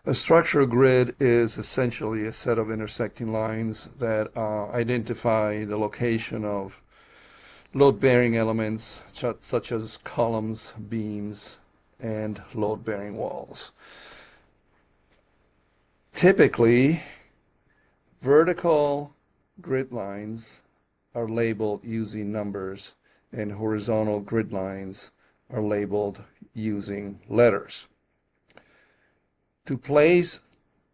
A structural grid is essentially a set of intersecting lines that identify the location of load-bearing elements such as columns, beams, and load-bearing walls. Typically, vertical grid lines are labeled using numbers, and horizontal grid lines are labeled using letters. To place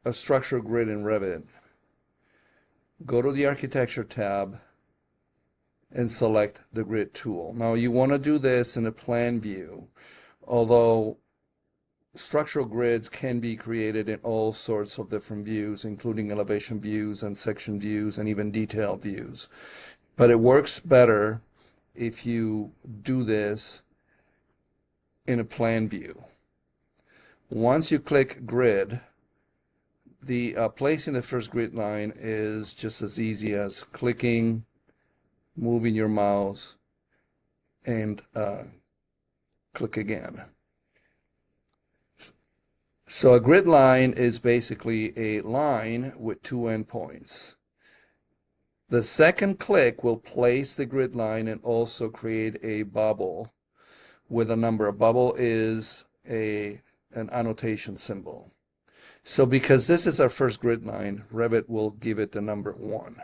a structural grid in Revit, go to the Architecture tab and select the Grid tool. Now you want to do this in a plan view, although structural grids can be created in all sorts of different views, including elevation views and section views and even detailed views. But it works better if you do this in a plan view. Once you click Grid, the placing the first grid line is just as easy as clicking, moving your mouse, and click again. So a grid line is basically a line with two endpoints. The second click will place the grid line and also create a bubble with a number. A bubble is an annotation symbol. So because this is our first grid line, Revit will give it the number 1.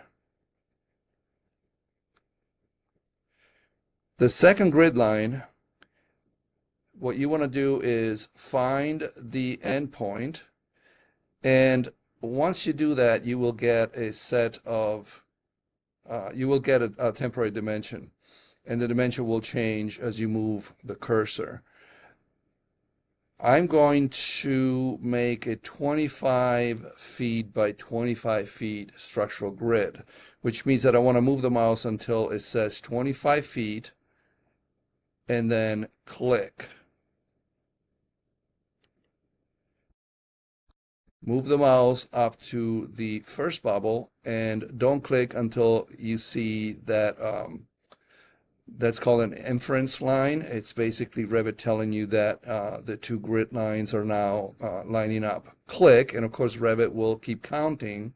The second grid line, what you want to do is find the endpoint, and once you do that, you will get a set of, you will get a temporary dimension, and the dimension will change as you move the cursor. I'm going to make a 25 feet by 25 feet structural grid, which means that I want to move the mouse until it says 25 feet and then click. Move the mouse up to the first bubble and don't click until you see that that's called an inference line. It's basically Revit telling you that the two grid lines are now lining up. Click, and of course Revit will keep counting,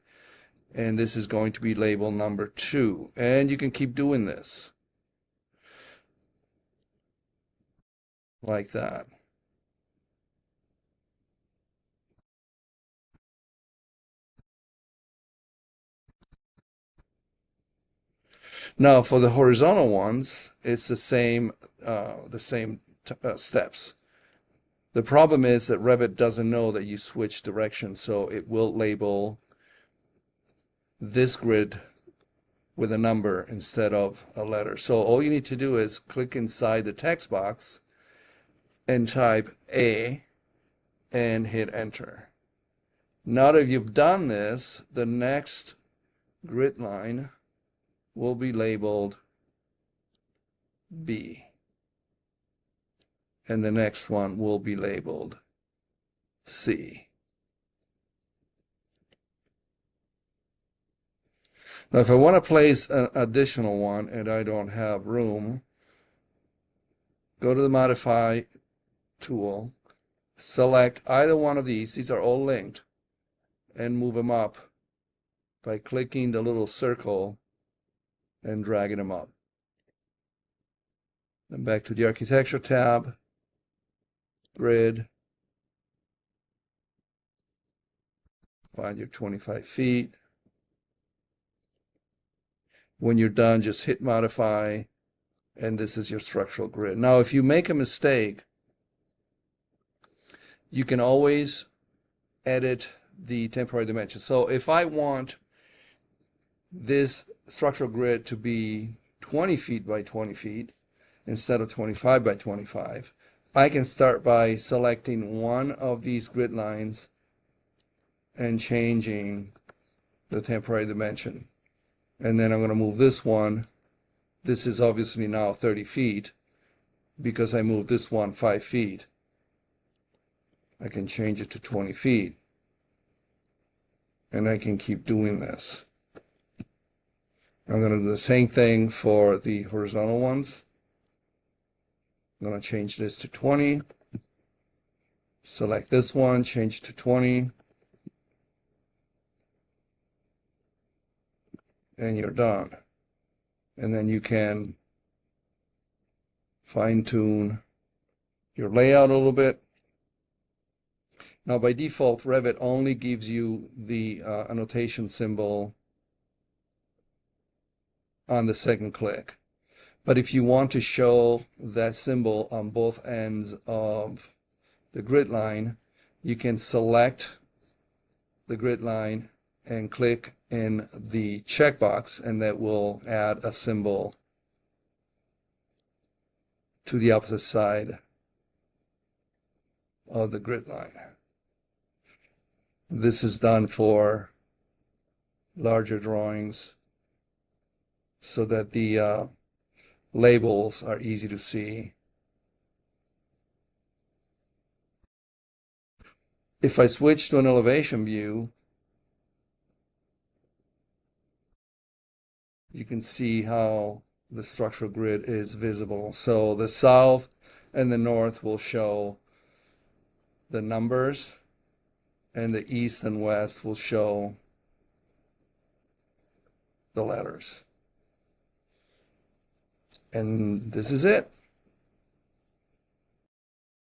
and this is going to be label number 2. And you can keep doing this like that. Now for the horizontal ones, it's the same steps. The problem is that Revit doesn't know that you switch direction, so it will label this grid with a number instead of a letter. So all you need to do is click inside the text box and type A and hit enter. Now that you've done this, the next grid line will be labeled B, and the next one will be labeled C. Now if I want to place an additional one and I don't have room, go to the Modify tool, select either one of these are all linked, and move them up by clicking the little circle and dragging them up. Then back to the Architecture tab, Grid, find your 25 feet. When you're done, just hit Modify, and this is your structural grid. Now, if you make a mistake, you can always edit the temporary dimension. So if I want this structural grid to be 20 feet by 20 feet instead of 25 by 25, I can start by selecting one of these grid lines and changing the temporary dimension. And then I'm going to move this one. This is obviously now 30 feet because I moved this one 5 feet. I can change it to 20 feet. And I can keep doing this. I'm going to do the same thing for the horizontal ones. I'm going to change this to 20. Select this one, change to 20. and you're done. And then you can fine-tune your layout a little bit. Now, by default, Revit only gives you the annotation symbol on the second click. But if you want to show that symbol on both ends of the grid line, you can select the grid line and click in the checkbox, and that will add a symbol to the opposite side of the grid line. This is done for larger drawings so that the labels are easy to see. If I switch to an elevation view, you can see how the structural grid is visible. So the south and the north will show the numbers, and the east and west will show the letters. And this is it.